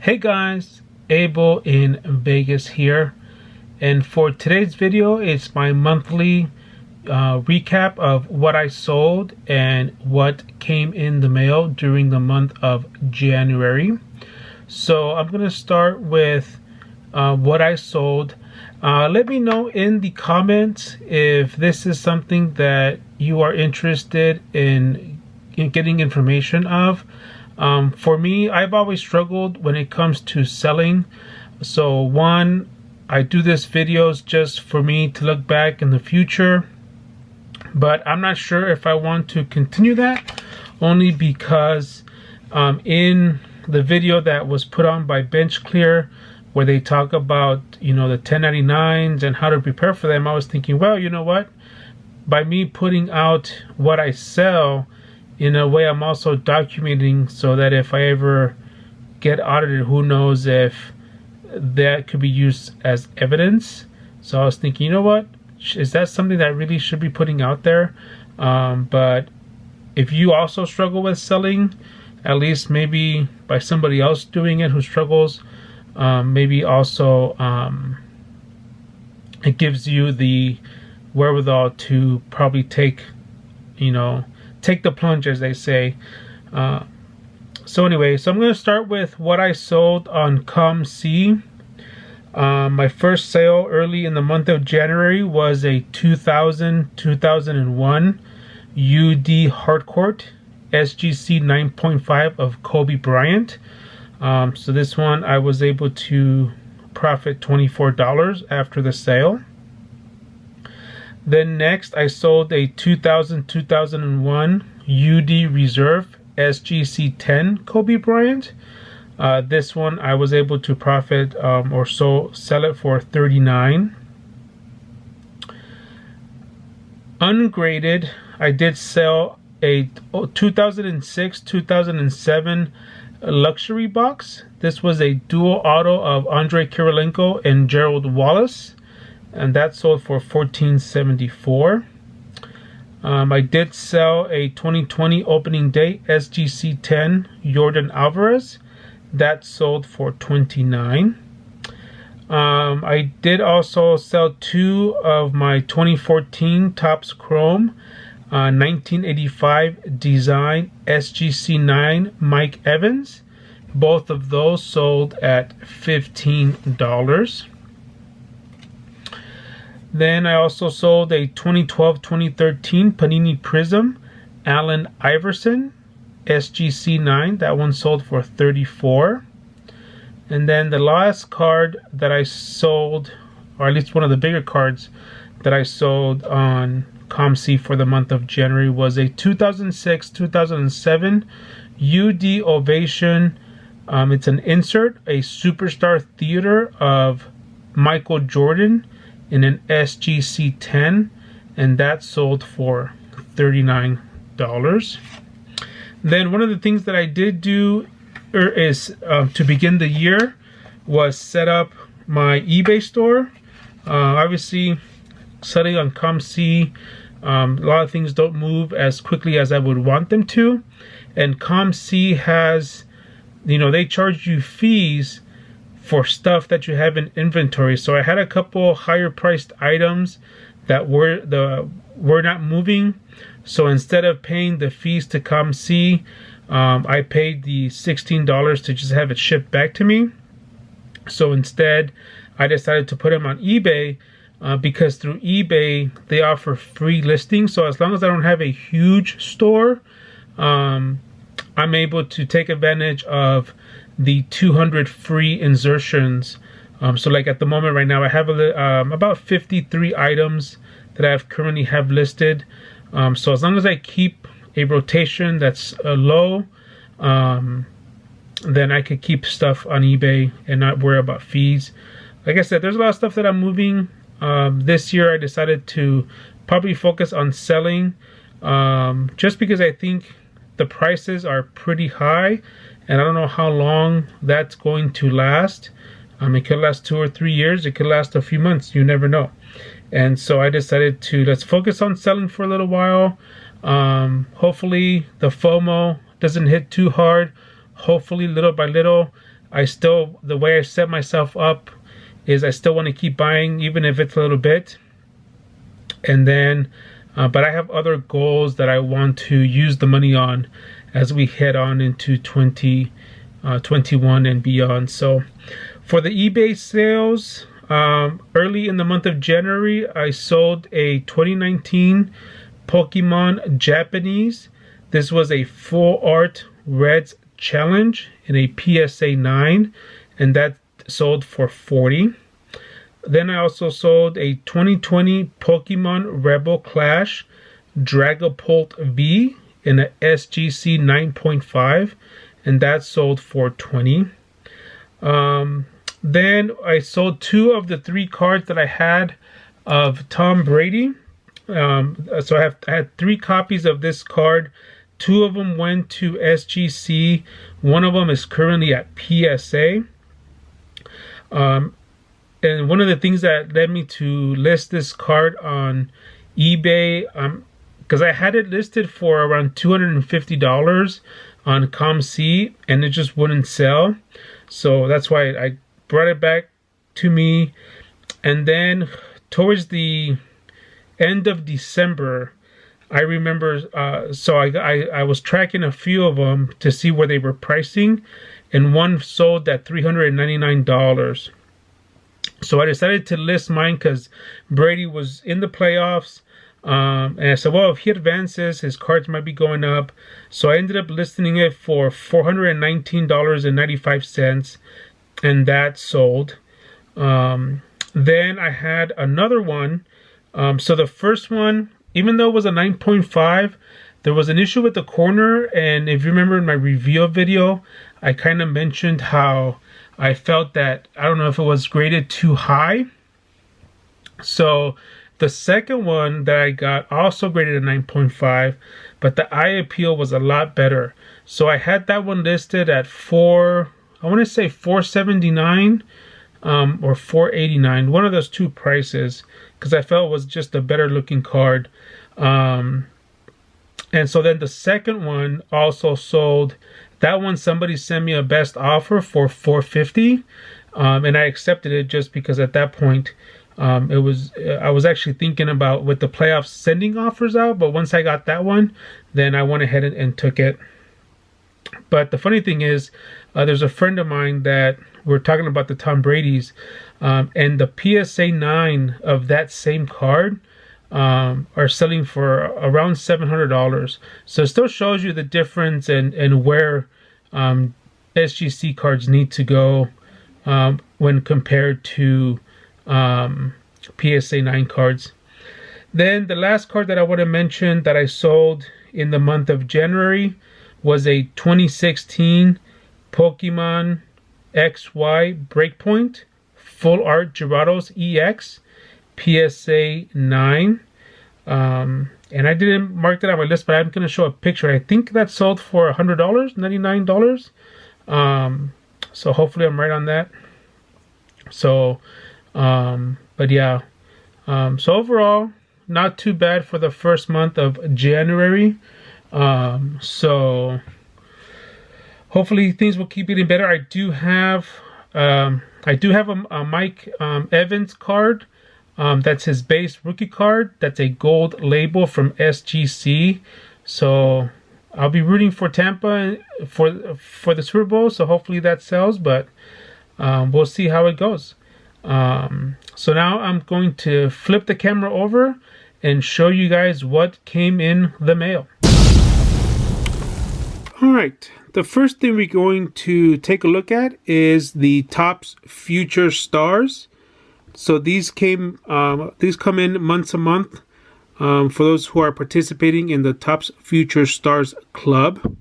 Hey guys, Abel in Vegas here, and for today's video it's my monthly recap of what I sold and what came in the mail during the month of January. So I'm gonna start with what I sold. Let me know in the comments if this is something that you are interested in getting information of. For me, I've always struggled when it comes to selling. So one, I do this videos just for me to look back in the future, but I'm not sure if I want to continue that, only because in the video that was put on by Bench Clear, where they talk about, you know, the 1099s and how to prepare for them, I was thinking, well, you know what, by me putting out what I sell, in a way I'm also documenting, so that if I ever get audited, who knows if that could be used as evidence. So I was thinking, you know what, is that something that I really should be putting out there? But if you also struggle with selling, at least maybe by somebody else doing it who struggles, maybe also it gives you the wherewithal to probably take the plunge, as they say. So anyway, so I'm going to start with what I sold on COMC. My first sale early in the month of January was a 2001 UD Hardcourt SGC 9.5 of Kobe Bryant. So this one I was able to profit $24 after the sale. Then next I sold a 2001 UD Reserve SGC 10 Kobe Bryant. This one I was able to profit or sell it for $39. Ungraded, I did sell a 2006-2007 luxury box. This was a dual auto of Andre Kirilenko and Gerald Wallace, and that sold for $14.74. I did sell a 2020 opening day SGC 10 Jordan Alvarez. That sold for $29. I did also sell two of my 2014 Topps Chrome 1985 design SGC 9 Mike Evans. Both of those sold at $15. Then I also sold a 2012-2013 Panini Prism Allen Iverson SGC 9. That one sold for $34. And then the last card that I sold, or at least one of the bigger cards that I sold on COMC for the month of January, was a 2006-2007 UD Ovation. It's an insert, a Superstar Theater of Michael Jordan in an SGC 10, and that sold for $39. Then one of the things that I did do is to begin the year was set up my eBay store. Obviously, selling on COMC, a lot of things don't move as quickly as I would want them to, and COMC has, they charge you fees for stuff that you have in inventory. So I had a couple higher priced items that were not moving. So instead of paying the fees to COMC, I paid the $16 to just have it shipped back to me. So instead, I decided to put them on eBay because through eBay they offer free listings. So as long as I don't have a huge store, I'm able to take advantage of the 200 free insertions. So like at the moment right now, I have about 53 items that I currently have listed. So as long as I keep a rotation that's low, then I could keep stuff on eBay and not worry about fees. Like I said, there's a lot of stuff that I'm moving. This year I decided to probably focus on selling, just because I think the prices are pretty high, and I don't know how long that's going to last. It could last 2 or 3 years. It could last a few months. You never know. And so I decided to let's focus on selling for a little while. Hopefully the FOMO doesn't hit too hard. Hopefully little by little the way I set myself up is I still want to keep buying, even if it's a little bit. And then, but I have other goals that I want to use the money on as we head on into 2021 and beyond. So for the eBay sales, early in the month of January, I sold a 2019 Pokemon Japanese. This was a full art Reds challenge in a PSA 9, and that sold for $40. Then I also sold a 2020 Pokemon Rebel Clash Dragapult V in a SGC 9.5, and that sold for $20. Then I sold 2 of the 3 cards that I had of Tom Brady. So I had 3 copies of this card. 2 of them went to SGC. 1 of them is currently at PSA. And one of the things that led me to list this card on eBay, because I had it listed for around $250 on ComC, and it just wouldn't sell. So that's why I brought it back to me. And then towards the end of December, I remember, so I was tracking a few of them to see where they were pricing, and one sold at $399. So I decided to list mine because Brady was in the playoffs. And I said, well, if he advances, his cards might be going up. So I ended up listing it for $419.95, and that sold. Then I had another one. So the first one, even though it was a 9.5, there was an issue with the corner. And if you remember in my review video, I kind of mentioned how I felt that, I don't know if it was graded too high. So the second one that I got also graded a 9.5, but the eye appeal was a lot better. So I had that one listed at I want to say $479 or $489, one of those 2 prices, because I felt it was just a better looking card. And so then the second one also sold. That one, somebody sent me a best offer for $450, and I accepted it just because at that point I was actually thinking about with the playoffs sending offers out, but once I got that one, then I went ahead and took it. But the funny thing is, there's a friend of mine that we're talking about the Tom Brady's, and the PSA 9 of that same card are selling for around $700. So it still shows you the difference and where SGC cards need to go when compared to PSA 9 cards. Then the last card that I want to mention that I sold in the month of January was a 2016 Pokemon XY Breakpoint Full Art Gyarados EX PSA 9. And I didn't mark that on my list, but I'm going to show a picture. I think that sold for $100, $99. So hopefully I'm right on that. So, but yeah. So overall, not too bad for the first month of January. So hopefully things will keep getting better. I do have a Mike Evans card. That's his base rookie card. That's a gold label from SGC. So I'll be rooting for Tampa for the Super Bowl. So hopefully that sells, but we'll see how it goes. So now I'm going to flip the camera over and show you guys what came in the mail. All right. The first thing we're going to take a look at is the Topps Future Stars. So these come in month to month for those who are participating in the Topps Future Stars Club.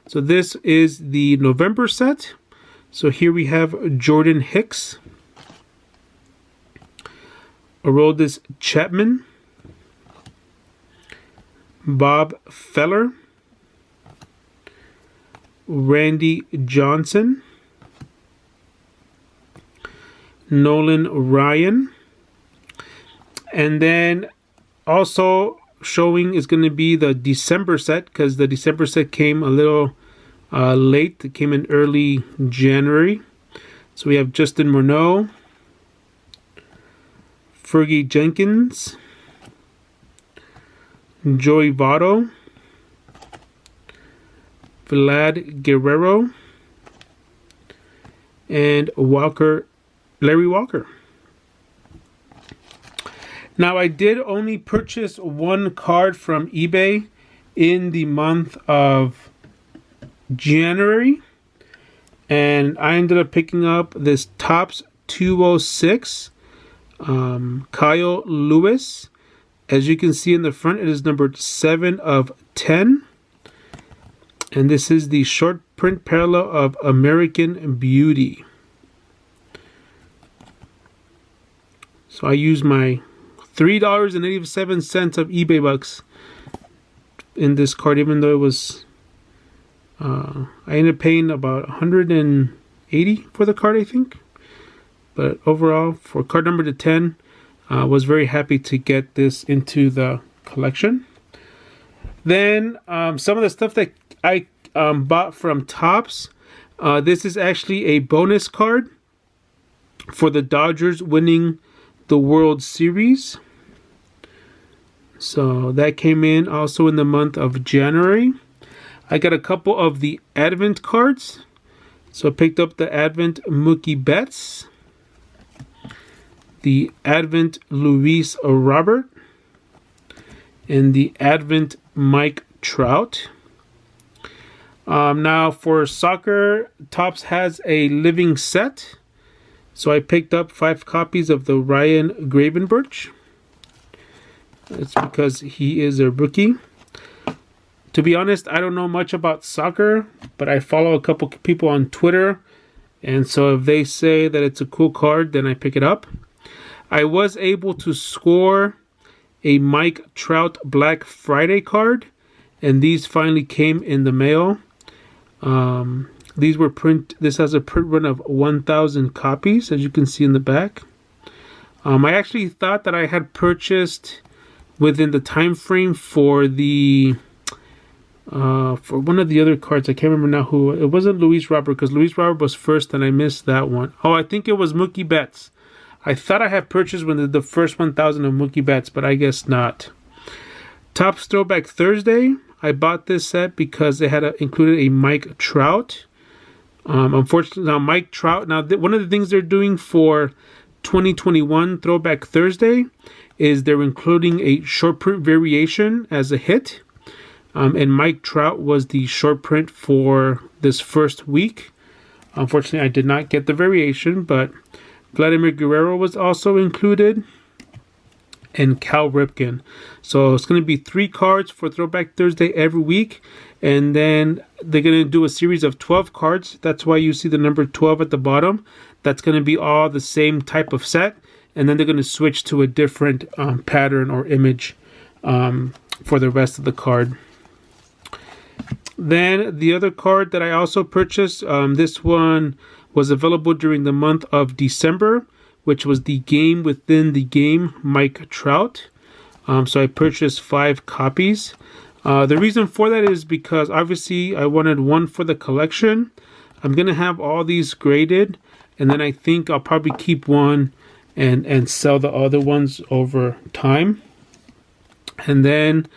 So this is the November set. So here we have Jordan Hicks, Aroldis Chapman, Bob Feller, Randy Johnson, Nolan Ryan, and then also showing is going to be the December set, because the December set came a little late. It came in early January. So we have Justin Morneau, Fergie Jenkins, Joey Votto, Vlad Guerrero, and Larry Walker. Now, I did only purchase one card from eBay in the month of January, and I ended up picking up this Topps 206 Kyle Lewis. As you can see in the front, it is numbered 7 of 10. And this is the short print parallel of American Beauty. So I used my $3.87 of eBay bucks in this card, even though it was I ended up paying about $180 for the card, I think. But overall, for card number to 10, was very happy to get this into the collection. Then some of the stuff that I bought from Topps. This is actually a bonus card for the Dodgers winning the World Series. So that came in also in the month of January. I got a couple of the Advent cards. So I picked up the Advent Mookie Betts, the Advent Luis Robert, and the Advent Mike Trout. Now for soccer, Topps has a living set. So I picked up 5 copies of the Ryan Gravenberch. It's because he is a rookie. To be honest, I don't know much about soccer, but I follow a couple people on Twitter. And so if they say that it's a cool card, then I pick it up. I was able to score a Mike Trout Black Friday card. And these finally came in the mail. These were this has a print run of 1,000 copies, as you can see in the back. I actually thought that I had purchased within the time frame for the for one of the other cards. I can't remember now who. It wasn't Luis Robert, because Luis Robert was first and I missed that one. Oh, I think it was Mookie Betts. I thought I had purchased when the first 1,000 of Mookie Betts, but I guess not. Topps Throwback Thursday. I bought this set because they had included a Mike Trout. Unfortunately, now Mike Trout. Now, one of the things they're doing for 2021 Throwback Thursday is they're including a short print variation as a hit. And Mike Trout was the short print for this first week. Unfortunately, I did not get the variation, but Vladimir Guerrero was also included, and Cal Ripken. So it's going to be 3 cards for Throwback Thursday every week, and then they're going to do a series of 12 cards. That's why you see the number 12 at the bottom. That's going to be all the same type of set, and then they're going to switch to a different pattern or image for the rest of the card. Then the other card that I also purchased, this one was available during the month of December, which was the Game Within the Game Mike Trout. So I purchased 5 copies. The reason for that is because obviously I wanted one for the collection. I'm going to have all these graded, and then I think I'll probably keep one and sell the other ones over time. And then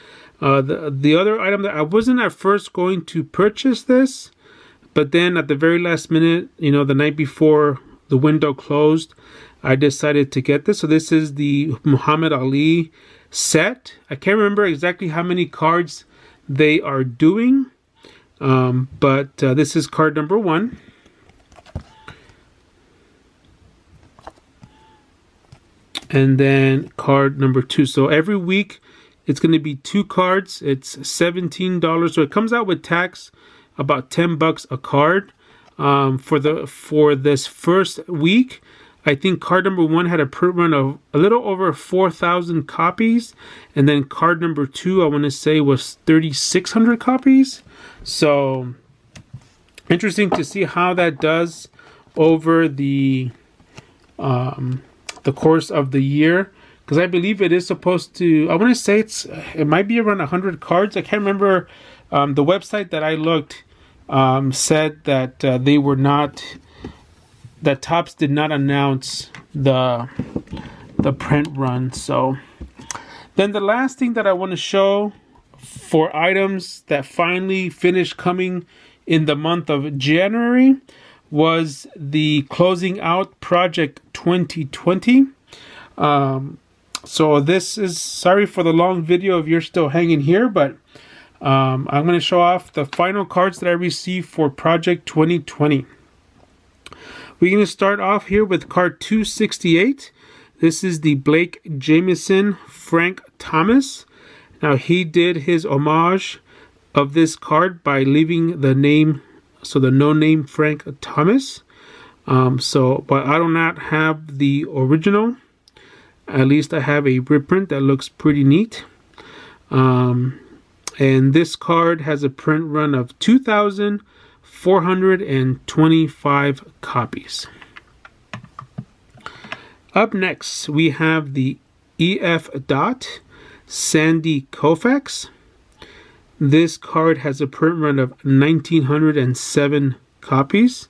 the other item that I wasn't at first going to purchase this, but then at the very last minute, the night before the window closed, I decided to get this. So this is the Muhammad Ali set. I can't remember exactly how many cards they are doing, but this is card number 1. And then card number 2. So every week it's going to be 2 cards. It's $17. So it comes out with tax about $10 a card. For this first week, I think card number 1 had a print run of a little over 4,000 copies, and then card number 2, I want to say, was 3,600 copies. So interesting to see how that does over the course of the year, because I believe it is supposed to. I want to say it might be around 100 cards. I can't remember. The website that I looked said that they were not the Topps did not announce the print run. So then the last thing that I want to show for items that finally finished coming in the month of January was the closing out Project 2020. So this is, sorry for the long video if you're still hanging here, but I'm going to show off the final cards that I received for Project 2020. We're going to start off here with card 268. This is the Blake Jameson Frank Thomas. Now he did his homage of this card by leaving the name, so the no name Frank Thomas. But I do not have the original. At least I have a reprint that looks pretty neat. And this card has a print run of 2,425 copies. Up next, we have the FDOT Sandyfax. This card has a print run of 1,907 copies.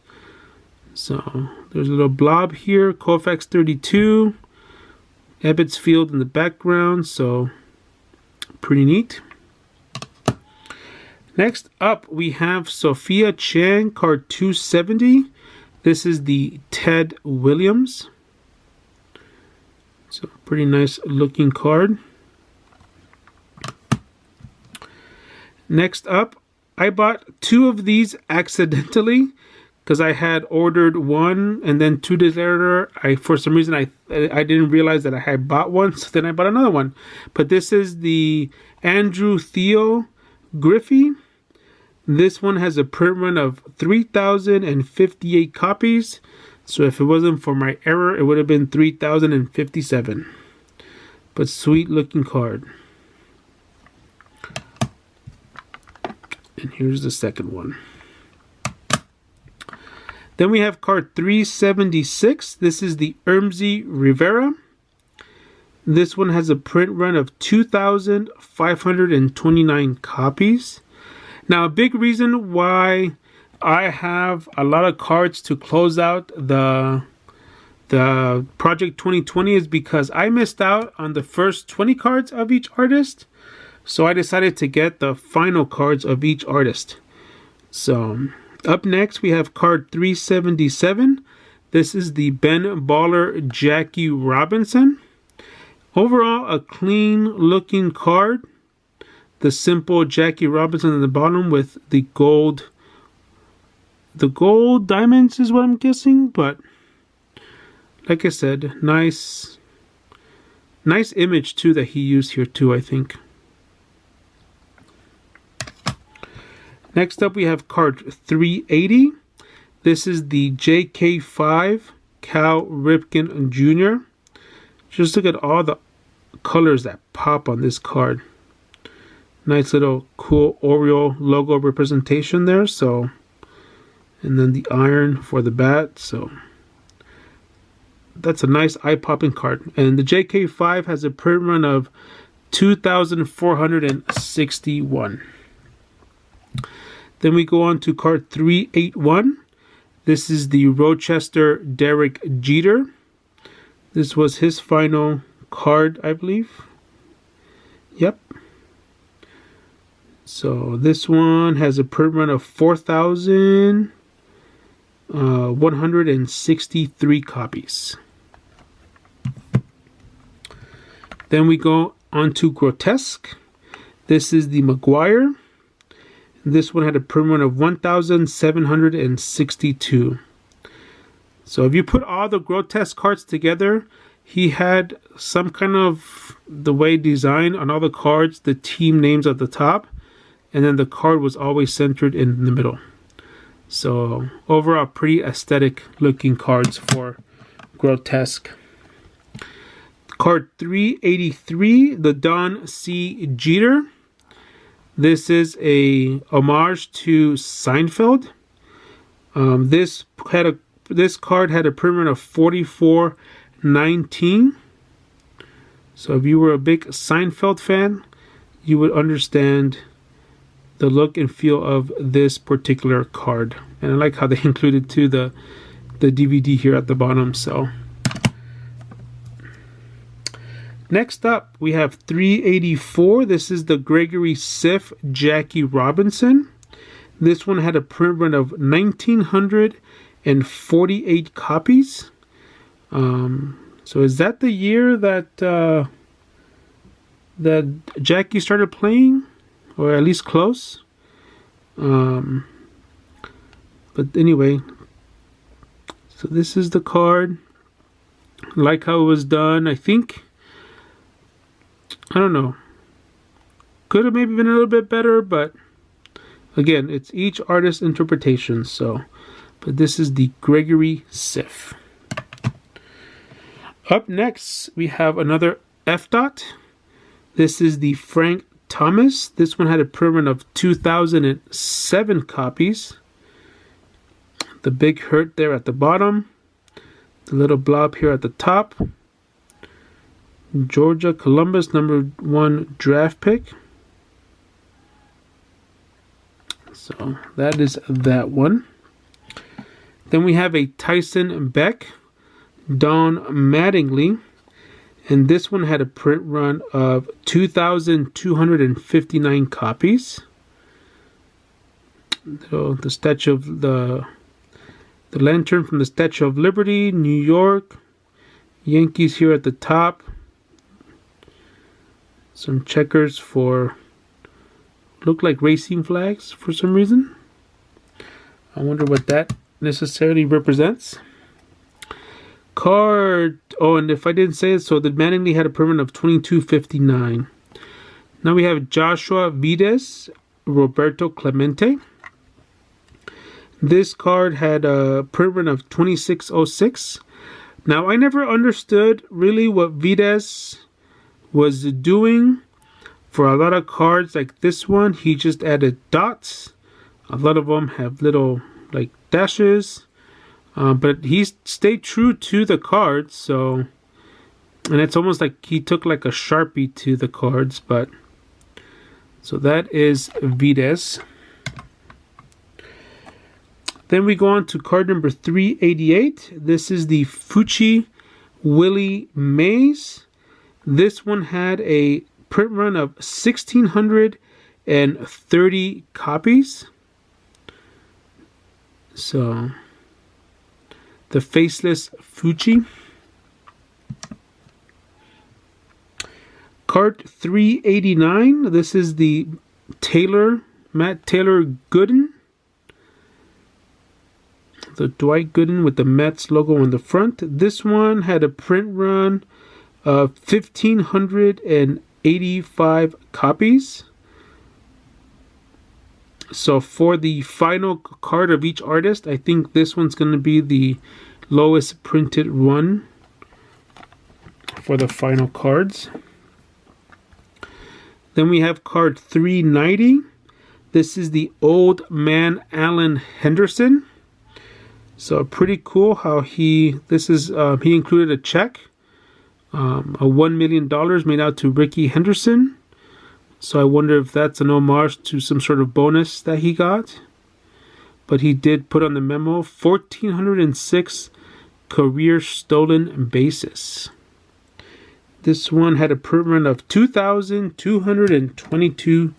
So there's a little blob here, Koufax 32. Ebbets Field in the background, so pretty neat. Next up, we have Sophie Chan, card 270. This is the Ted Williams. So pretty nice looking card. Next up, I bought two of these accidentally because I had ordered one, and then 2 days later, for some reason I didn't realize that I had bought one, so then I bought another one. But this is the Andrew Theo Griffith. This one has a print run of 3,058 copies. So if it wasn't for my error, it would have been 3,057. But sweet looking card. And here's the second one. Then we have card 376. This is the Ermsey Rivera. This one has a print run of 2,529 copies. Now, a big reason why I have a lot of cards to close out the Project 2020 is because I missed out on the first 20 cards of each artist. So I decided to get the final cards of each artist. So up next, we have card 377. This is the Ben Baller Jackie Robinson. Overall, a clean looking card. The simple Jackie Robinson at the bottom with the gold diamonds is what I'm guessing. But like I said, nice image too that he used here too, I think. Next up, we have card 380. This is the JK5 Cal Ripken Jr. Just look at all the colors that pop on this card. Nice little cool Oreo logo representation there. So, and then the iron for the bat. So that's a nice eye-popping card. And the JK5 has a print run of 2,461. Then we go on to card 381. This is the Rochester Derek Jeter. This was his final card, I believe. Yep. So this one has a print run of 4,163 copies. Then we go on to Grotesque. This is the McGuire. This one had a print run of 1,762. So if you put all the Grotesque cards together, he had some kind of the way design on all the cards, the team names at the top, and then the card was always centered in the middle. So overall, pretty aesthetic looking cards for Grotesque. Card 383, the DONC Jeter. This is a homage to Seinfeld. This card had a print run of 44.19. So if you were a big Seinfeld fan, you would understand the look and feel of this particular card. And I like how they included too the the DVD here at the bottom. So next up, we have 384. This is the Gregory SIFF Jackie Robinson. This one had a print run of 1,948 copies. So is that the year that that Jackie started playing, or at least close? But anyway, so this is the card. I like how it was done. I think, I don't know, could have maybe been a little bit better, but again, it's each artist's interpretation. So, but this is the Gregory SIFF. Up next, we have another FDOT. This is the Frank Thomas. This one had a print run of 2,007 copies. The big hurt there at the bottom. The little blob here at the top. Georgia Columbus #1 draft pick. So that is that one. Then we have a Tyson Beck, Don Mattingly, and this one had a print run of 2,259 copies. So the statue of the lantern from the Statue of Liberty, New York, Yankees here at the top. Some checkers for, look like racing flags for some reason. I wonder what that necessarily represents. Card, oh, and if I didn't say it, so the Mattingly had a print run of 2,259. Now we have Joshuavedas, Roberto Clemente. This card had a print run of 2606. Now I never understood really what Vides was doing for a lot of cards like this one. He just added dots. A lot of them have little like dashes. But he stayed true to the cards, so, and it's almost like he took like a Sharpie to the cards. But so that is Vides. Then we go on to card number 388. This is the Fuchi Willy Mays. This one had a print run of 1,630 copies. So the Faceless Fuchi. Card 389. This is the Matt Taylor Gooden. The Dwight Gooden with the Mets logo on the front. This one had a print run of 1,585 copies. So for the final card of each artist, I think this one's going to be the lowest printed one for the final cards. Then we have card 390. This is the Old Man Allen Henderson. So pretty cool how he included a check, a $1 million made out to Ricky Henderson. So I wonder if that's an homage to some sort of bonus that he got. But he did put on the memo 1,406 career stolen bases. This one had a print run of 2,222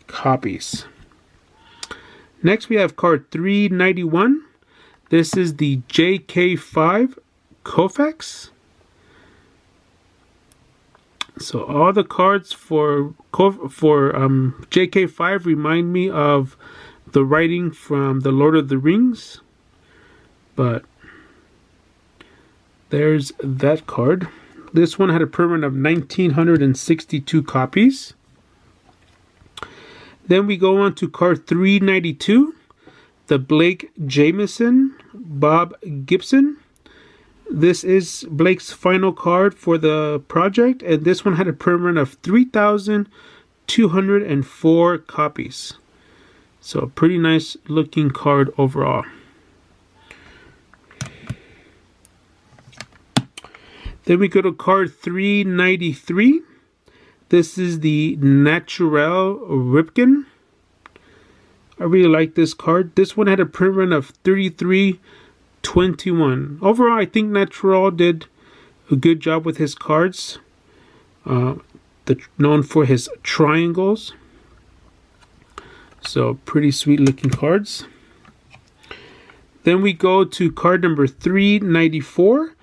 copies. Next we have card 391. This is the JK5 Koufax. So all the cards for JK5 remind me of the writing from the Lord of the Rings. But there's that card. This one had a print run of 1,962 copies. Then we go on to card 392. The Blake Jameson, Bob Gibson. This is Blake's final card for the project, and this one had a print run of 3,204 copies. So a pretty nice looking card overall. Then we go to card 393. This is the Cal Ripken. I really like this card. This one had a print run of 3,325 21. Overall, I think Natural did a good job with his cards. Known for his triangles. So pretty sweet looking cards. Then we go to card number 394.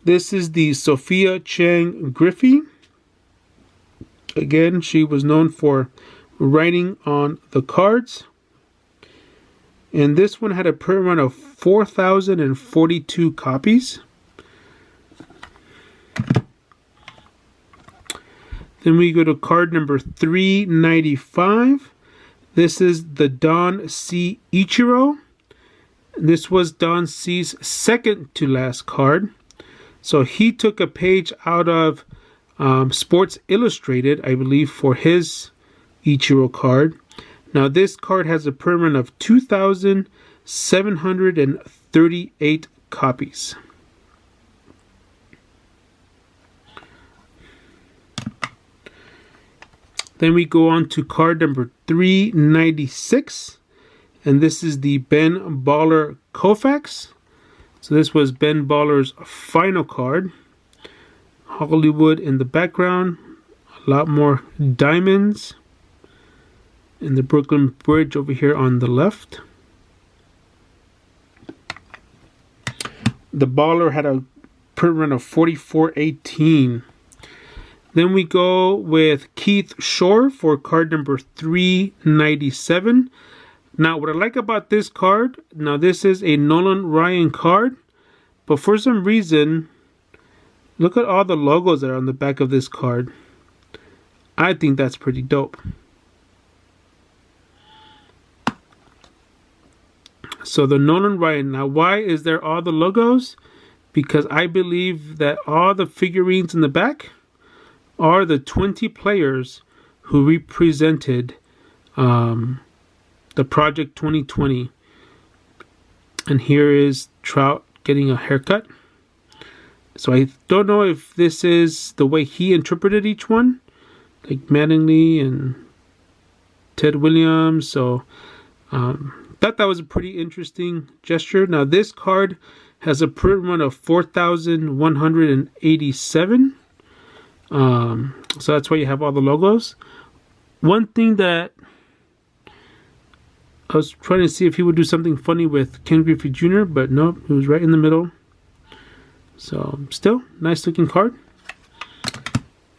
This is the Sophie Chan Griffith. Again, she was known for writing on the cards. And this one had a print run of 4,042 copies. Then we go to card number 395. This is the DONC Ichiro. This was DONC's second to last card. So he took a page out of Sports Illustrated, I believe, for his Ichiro card. Now this card has a print run of 2,738 copies. Then we go on to card number 396. And this is the Ben Baller Koufax. So this was Ben Baller's final card. Hollywood in the background. A lot more diamonds. And the Brooklyn Bridge over here on the left. The Baller had a print run of 4418. Then we go with Keith Shore for card number 397. Now, what I like about this card, now this is a Nolan Ryan card, but for some reason, look at all the logos that are on the back of this card. I think that's pretty dope. So the Nolan Ryan, now why is there all the logos? Because I believe that all the figurines in the back are the 20 players who represented the Project 2020. And here is Trout getting a haircut. So I don't know if this is the way he interpreted each one, like Mattingly and Ted Williams. So thought that was a pretty interesting gesture. Now this card has a print run of 4,187. So that's why you have all the logos. One thing that I was trying to see if he would do something funny with Ken Griffey Jr., but nope, it was right in the middle. So still, nice looking card.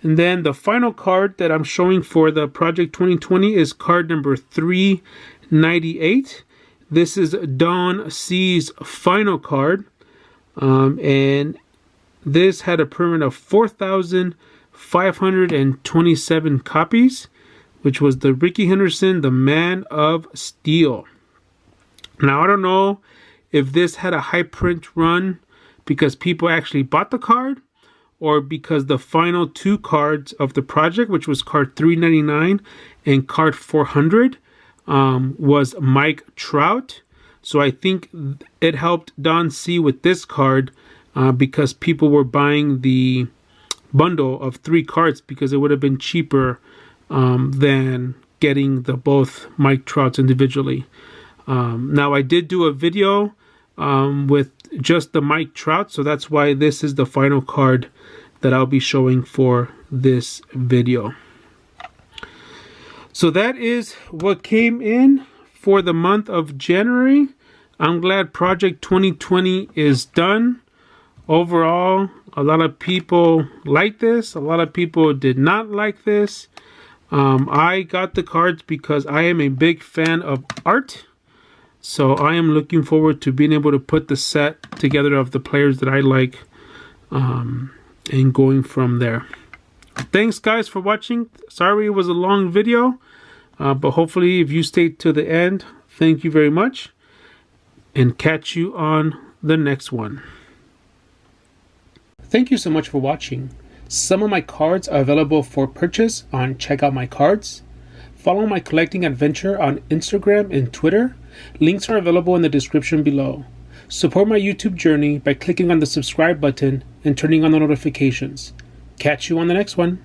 And then the final card that I'm showing for the Project 2020 is card number 398. This is Don C's final card. And this had a print run of 4,527 copies, which was the Ricky Henderson, the Man of Steel. Now, I don't know if this had a high print run because people actually bought the card, or because the final two cards of the project, which was card 399 and card 400, was Mike Trout. So I think it helped Don C with this card because people were buying the bundle of 3 cards because it would have been cheaper than getting the both Mike Trouts individually. Now I did do a video with just the Mike Trout, so that's why this is the final card that I'll be showing for this video. So that is what came in for the month of January. I'm glad Project 2020 is done. Overall, a lot of people like this. A lot of people did not like this. I got the cards because I am a big fan of art. So I am looking forward to being able to put the set together of the players that I like and going from there. Thanks guys for watching. Sorry it was a long video, but hopefully if you stayed to the end, thank you very much, and catch you on the next one. Thank you so much for watching. Some of my cards are available for purchase on Check Out My Cards. Follow my collecting adventure on Instagram and Twitter. Links are available in the description below. Support my YouTube journey by clicking on the subscribe button and turning on the notifications. Catch you on the next one.